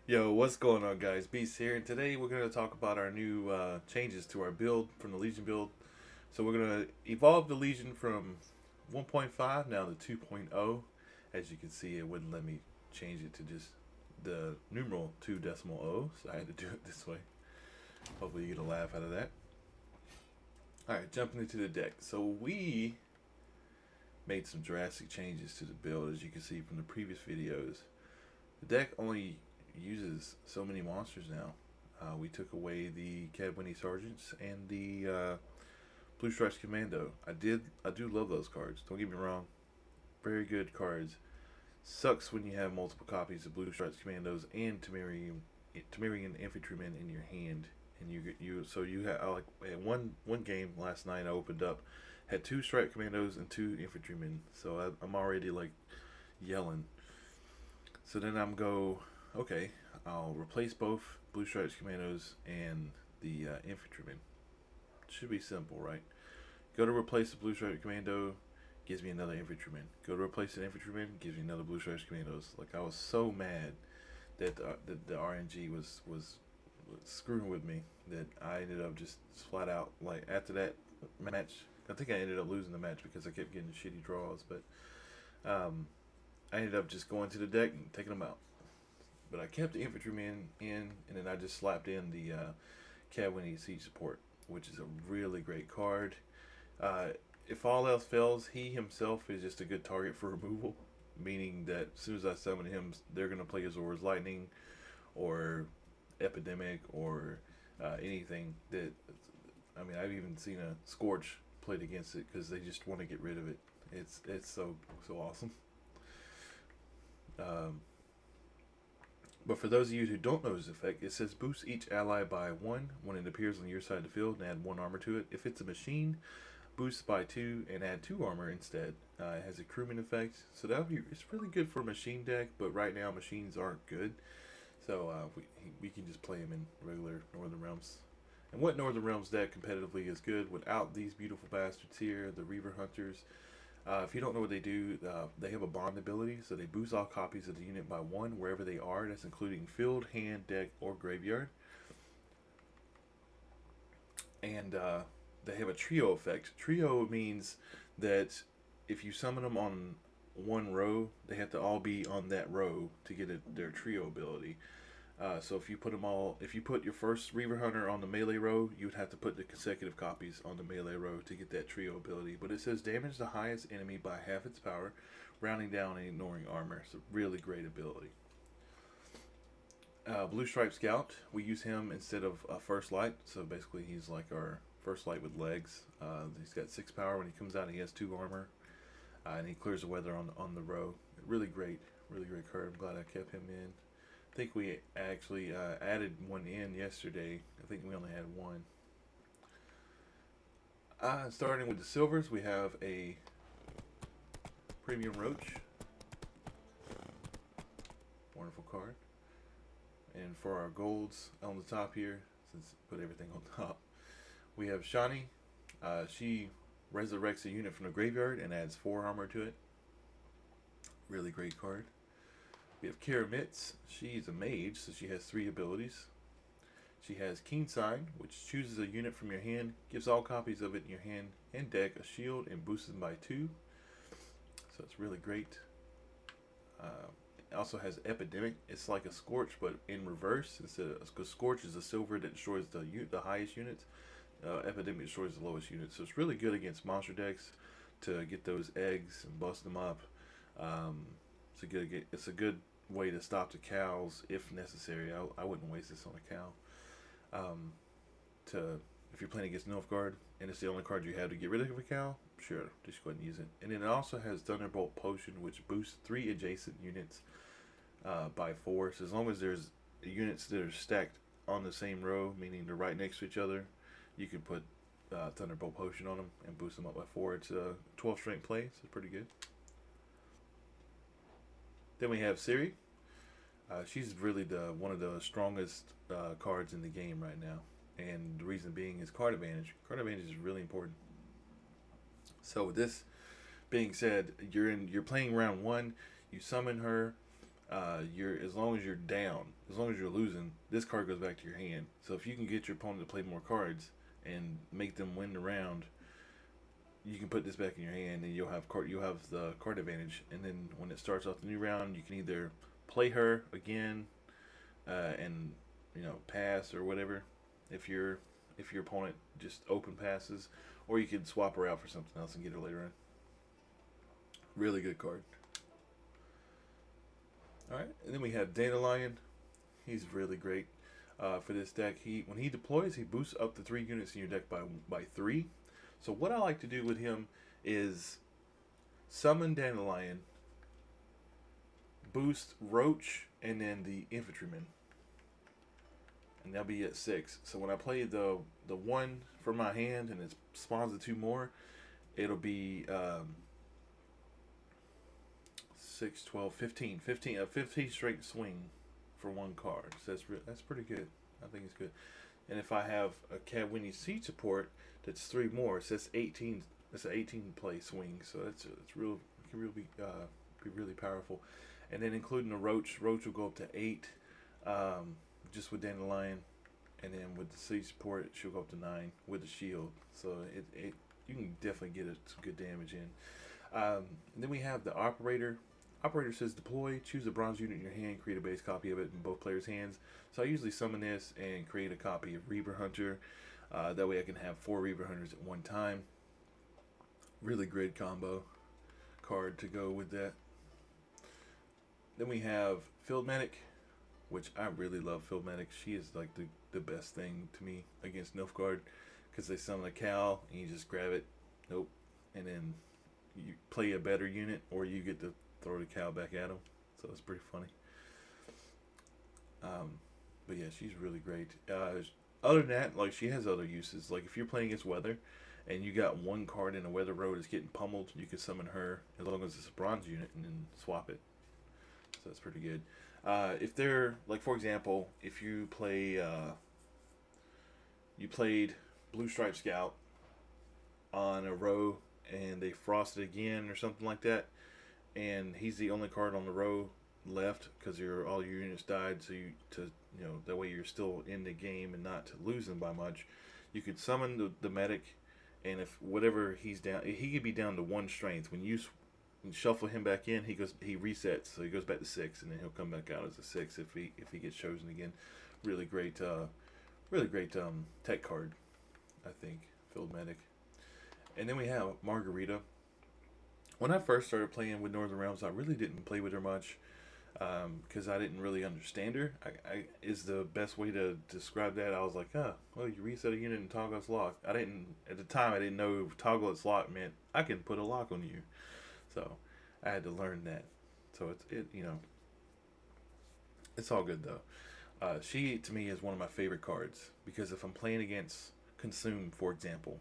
Yo, what's going on, guys? Beast here, and today we're going to talk about our new changes to our build from the Legion build. So we're going to evolve the Legion from 1.5 now to 2.0. As you can see, it wouldn't let me change it to just the numeral 2.0, so I had to do it this way. Hopefully you get a laugh out of that. Alright, jumping into the deck. So we made some drastic changes to the build, as you can see from the previous videos. The deck only uses so many monsters now. We took away the Cadwini Sergeants and the Blue Stripes Commando. I do love those cards. Don't get me wrong, very good cards. Sucks when you have multiple copies of Blue Stripes Commandos and Temerian Infantrymen in your hand, and you had like at one game last night I opened up had two Stripe Commandos and two Infantrymen. So I'm already like yelling. So then I'm go, okay, I'll replace both Blue Stripes Commandos and the Infantrymen. Should be simple, right? Go to replace the Blue Stripes Commando, gives me another Infantryman. Go to replace the Infantryman, gives me another Blue Stripes Commandos. Like, I was so mad that the RNG was screwing with me that I ended up just flat out, like, after that match, I think I ended up losing the match because I kept getting shitty draws, but um, I ended up just going to the deck and taking them out. But I kept the infantryman in, and then I just slapped in the Cadwini Siege Support, which is a really great card. Uh, if all else fails, he himself is just a good target for removal, meaning that as soon as I summon him, they're going to play Azor's Lightning or Epidemic or anything that. I mean, I've even seen a Scorch played against it because they just want to get rid of it. It's so awesome. Um, But for those of you who don't know this effect, it says boost each ally by 1 when it appears on your side of the field and add 1 armor to it. If it's a machine, boost by 2 and add 2 armor instead. It has a crewman effect, so it's really good for a machine deck, but right now machines aren't good. So we can just play them in regular Northern Realms. And what Northern Realms deck competitively is good without these beautiful bastards here, the Reaver Hunters, if you don't know what they do, they have a bond ability, so they boost all copies of the unit by 1 wherever they are. That's including field, hand, deck, or graveyard. And they have a trio effect. Trio means that if you summon them on one row, they have to all be on that row to get their trio ability. So if you put your first Reaver Hunter on the melee row, you would have to put the consecutive copies on the melee row to get that trio ability. But it says damage the highest enemy by half its power, rounding down and ignoring armor. It's a really great ability. Blue Stripe Scout, we use him instead of First Light. So basically, he's like our First Light with legs. He's got 6 power. When he comes out, he has 2 armor, and he clears the weather on the row. Really great card. I'm glad I kept him in. I think we actually added one in yesterday. I think we only had one. Starting with the silvers, we have a premium roach. Wonderful card. And for our golds on the top here, since put everything on top, we have Shani. She resurrects a unit from the graveyard and adds 4 armor to it. Really great card. We have Kara Mitz. She's a mage, so she has 3 abilities. She has Keen Sign, which chooses a unit from your hand, gives all copies of it in your hand and deck a shield, and boosts them by 2. So it's really great. It also has Epidemic. It's like a Scorch, but in reverse. Because Scorch is a silver that destroys the highest units. Epidemic destroys the lowest units. So it's really good against monster decks to get those eggs and bust them up. It's a good way to stop the cows if necessary. I wouldn't waste this on a cow. To if you're playing against Nilfgaard and it's the only card you have to get rid of a cow, sure, just go ahead and use it. And then it also has Thunderbolt Potion, which boosts 3 adjacent units by 4. So as long as there's units that are stacked on the same row, meaning they're right next to each other, you can put Thunderbolt Potion on them and boost them up by 4. It's a 12 strength play, so it's pretty good. Then we have Siri. She's really one of the strongest cards in the game right now, and the reason being is card advantage. Card advantage is really important. So with this being said, you're playing round 1. You summon her. you're as long as you're down, as long as you're losing, this card goes back to your hand. So if you can get your opponent to play more cards and make them win the round, you can put this back in your hand, and you'll have the card advantage. And then when it starts off the new round, you can either play her again, and pass or whatever, if your opponent just open passes, or you can swap her out for something else and get her later on. Really good card. All right, and then we have Dandelion. He's really great for this deck. When he deploys, he boosts up to 3 units in your deck by 3. So what I like to do with him is summon Dandelion, boost Roach, and then the Infantryman, and that'll be at 6. So when I play the 1 from my hand and it spawns the 2 more, it'll be 6, 12, 15, 15, a 15 straight swing for 1 card. So that's pretty good. I think it's good. And if I have a Cadwini Siege support, that's 3 more. So that's 18. That's an 18 play swing. So it's real. It can really be really powerful. And then including the Roach will go up to 8, just with Dandelion. And then with the Siege support, she'll go up to 9 with the shield. So you can definitely get some good damage in. Then we have the Operator. Operator says deploy, choose a bronze unit in your hand, create a base copy of it in both players' hands. So I usually summon this and create a copy of Reaver Hunter. That way I can have 4 Reaver Hunters at one time. Really great combo card to go with that. Then we have Field Medic, which I really love Field Medic. She is like the best thing to me against Nilfgaard, because they summon a cow and you just grab it. Nope. And then you play a better unit, or you get to throw the cow back at them. So it's pretty funny. But yeah, she's really great. Other than that, like, she has other uses. Like if you're playing against Weather and you got 1 card in a Weather Road that's getting pummeled, you can summon her as long as it's a bronze unit and then swap it. So that's pretty good. If they're, like, for example, if you play you played Blue Stripe Scout on a row and they frosted again or something like that, and he's the only card on the row left because all your units died, so that way you're still in the game and not losing by much, you could summon the medic, and if whatever he's down, he could be down to 1 strength. When you shuffle him back in, he resets, so he goes back to 6, and then he'll come back out as a 6 if he gets chosen again. Really great tech card, I think, Field Medic. And then we have Margarita. When I first started playing with Northern Realms, I really didn't play with her much because I didn't really understand her. I is the best way to describe that. I was like, well, you reset a unit and toggle its lock. At the time, I didn't know toggle its lock meant I can put a lock on you. So I had to learn that. So it's all good though. She, to me, is one of my favorite cards because if I'm playing against Consume, for example,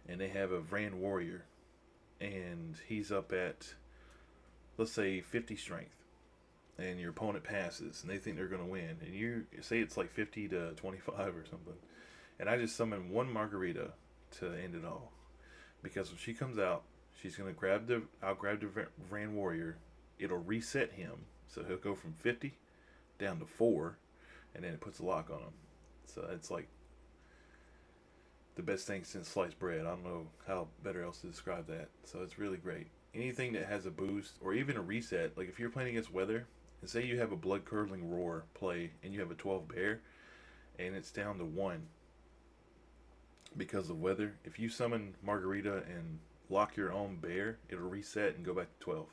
and they have a Vran Warrior, and he's up at, let's say, 50 strength, and your opponent passes, and they think they're going to win, and you say it's like 50 to 25 or something, and I just summon 1 Margarita to end it all, because when she comes out, she's going to I'll grab the Vran Warrior, it'll reset him, so he'll go from 50 down to 4, and then it puts a lock on him. So it's like the best thing since sliced bread. I don't know how better else to describe that. So it's really great. Anything that has a boost or even a reset, like if you're playing against Weather, and say you have a Blood Curdling Roar play and you have a 12 bear and it's down to 1 because of Weather, if you summon Margarita and lock your own bear, it'll reset and go back to 12.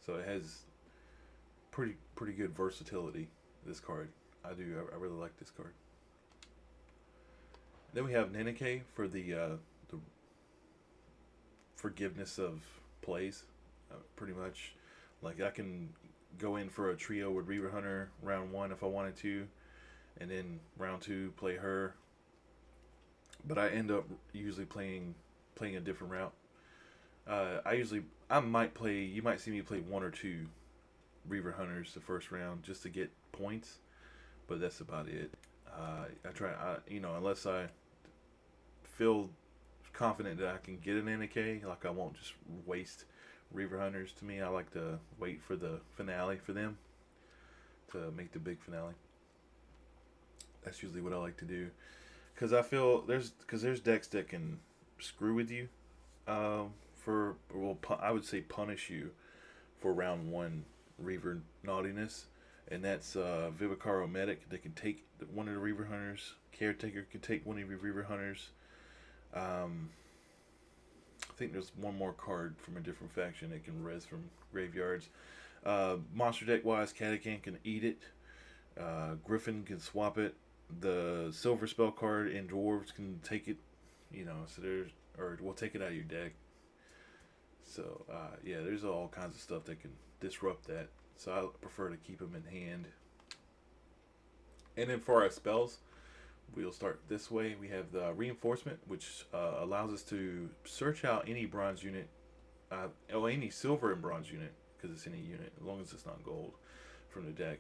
So it has pretty good versatility, this card. I really like this card. Then we have Nenike for the forgiveness of plays, pretty much. Like I can go in for a trio with Reaver Hunter round 1 if I wanted to, and then round 2 play her. But I end up usually playing a different route. You might see me play 1 or 2 Reaver Hunters the first round just to get points, but that's about it. Unless I feel confident that I can get an NK, like I won't just waste Reaver Hunters. To me, I like to wait for the finale for them to make the big finale. That's usually what I like to do, because I feel there's decks that can screw with you, I would say punish you for round one Reaver naughtiness, and that's Vivicaro Medic. They can take one of the Reaver Hunters. Caretaker can take one of your Reaver Hunters. I think there's one more card from a different faction that can res from graveyards. Monster deck wise, Catachan can eat it. Griffin can swap it. The silver spell card in dwarves can take it. So we'll take it out of your deck. So yeah, there's all kinds of stuff that can disrupt that. So I prefer to keep them in hand. And then for our spells, we'll start this way. We have the reinforcement, which allows us to search out any bronze unit, or any silver and bronze unit, because it's any unit, as long as it's not gold, from the deck.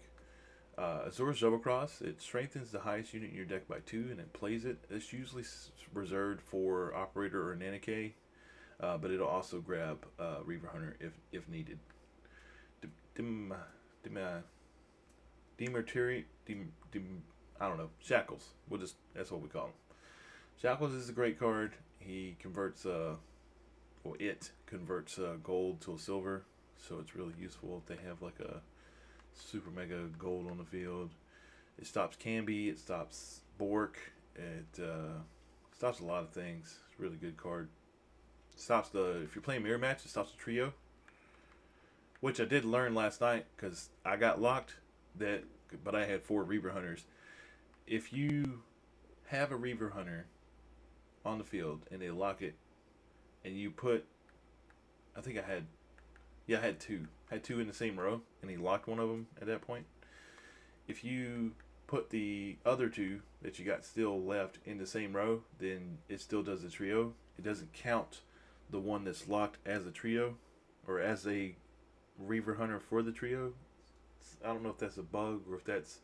Azura's Double Cross, it strengthens the highest unit in your deck by 2, and it plays it. It's usually reserved for Operator or Nanike, but it'll also grab Reaver Hunter if needed. I don't know. Shackles. That's what we call him. Shackles is a great card. He converts it converts gold to a silver, so it's really useful if they have like a super mega gold on the field. It stops Canby, it stops Bork, it stops a lot of things. It's a really good card. It stops if you're playing mirror match, it stops the trio, which I did learn last night because I got locked but I had 4 Reaver Hunters. If you have a Reaver Hunter on the field and they lock it, and you put, I had 2. Had 2 in the same row, and he locked one of them at that point. If you put the other 2 that you got still left in the same row, then it still does the trio. It doesn't count the one that's locked as a trio, or as a Reaver Hunter for the trio. I don't know if that's a bug or if that's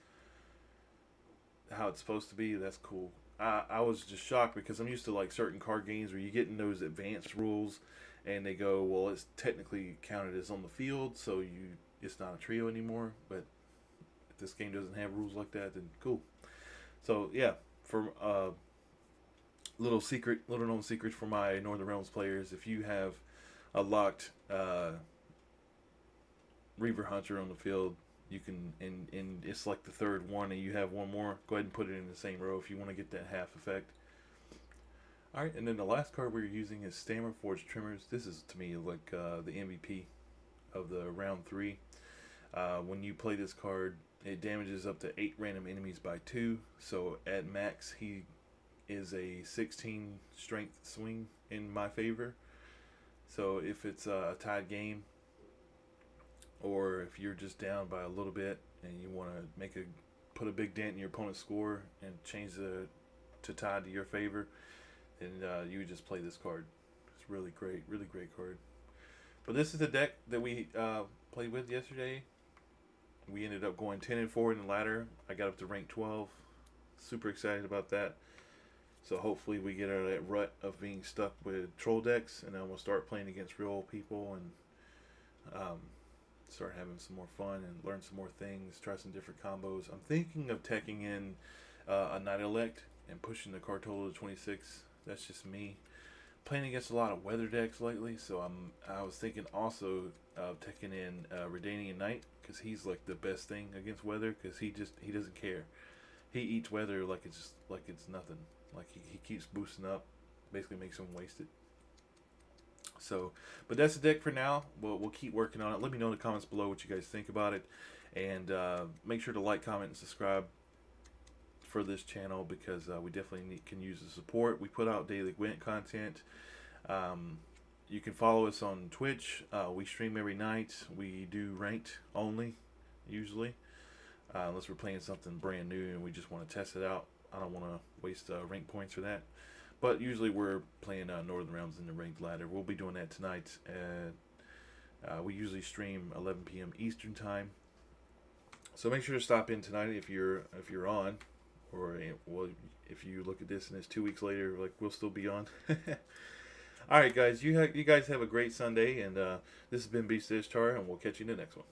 how it's supposed to be. That's cool. I was just shocked because I'm used to like certain card games where you get in those advanced rules and they go, well, it's technically counted as on the field, so it's not a trio anymore. But if this game doesn't have rules like that, then cool. So yeah, for little known secret for my Northern Realms players, if you have a locked Reaver Hunter on the field, you can, and it's like the third one, and you have one more, go ahead and put it in the same row if you want to get that half effect. Alright, and then the last card we're using is Stammer Forged Trimmers. This is, to me, like the MVP of the round 3. When you play this card, it damages up to 8 random enemies by 2. So at max, he is a 16 strength swing in my favor. So if it's a tied game, or if you're just down by a little bit and you want to put a big dent in your opponent's score and change to tied to your favor, then you would just play this card. It's really great card. But this is the deck that we played with yesterday. We ended up going 10-4 in the ladder. I got up to rank 12. Super excited about that. So hopefully we get out of that rut of being stuck with troll decks, and then we'll start playing against real people and start having some more fun and learn some more things, try some different combos. I'm thinking of teching in a Night Elect and pushing the card total to 26. That's just me. Playing against a lot of weather decks lately, so I was thinking also of taking in Redanian Knight, because he's like the best thing against weather, because he doesn't care. He eats weather like it's nothing. Like he keeps boosting up, basically makes him waste it. So, but that's the deck for now. We'll keep working on it. Let me know in the comments below what you guys think about it, and make sure to like, comment, and subscribe for this channel, because we definitely can use the support. We put out daily Gwent content. You can follow us on Twitch. We stream every night. We do ranked only, usually, unless we're playing something brand new and we just want to test it out. I don't want to waste rank points for that. But usually we're playing Northern Realms in the ranked ladder. We'll be doing that tonight. We usually stream 11 p.m. Eastern time. So make sure to stop in tonight if you're on, or well, if you look at this and it's 2 weeks later, like, we'll still be on. All right, guys. You guys have a great Sunday, and this has been Beast Ishtar, and we'll catch you in the next one.